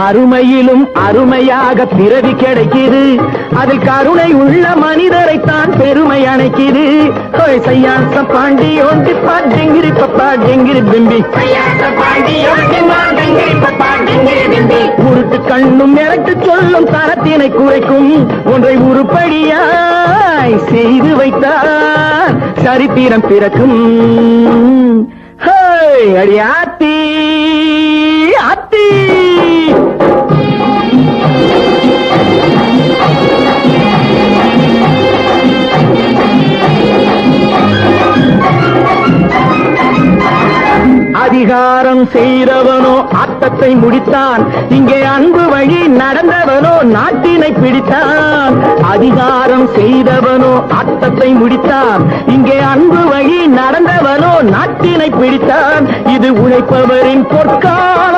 அருமையிலும் அருமையாக பிறவி கிடைக்குது, அதில் கருணை உள்ள மனிதரைத்தான் பெருமை அணைக்குது. சையாச பாண்டி ஓட்டி பாட்டிங்கிரி பப்பா டெங்கிரி பிம்பி, உருட்டு கண்ணும் மிரட்டு சொல்லும் தரத்தினை குறைக்கும் ஒன்றை உருப்படியாய் செய்து வைத்தார் சரித்திரம் பிறக்கும். அடி ஆத்தி ஆத்தி. அதிகாரம் செய்தவனோ ஆட்டத்தை முடித்தான், இங்கே அன்பு வழி நடந்தவனோ நாட்டினை பிடித்தான். அதிகாரம் செய்தவனோ ஆட்டத்தை முடித்தான், இங்கே அன்பு வழி நடந்தவனோ நாட்டினை பிடித்தான். இது உழைப்பவரின் பொற்காலம்.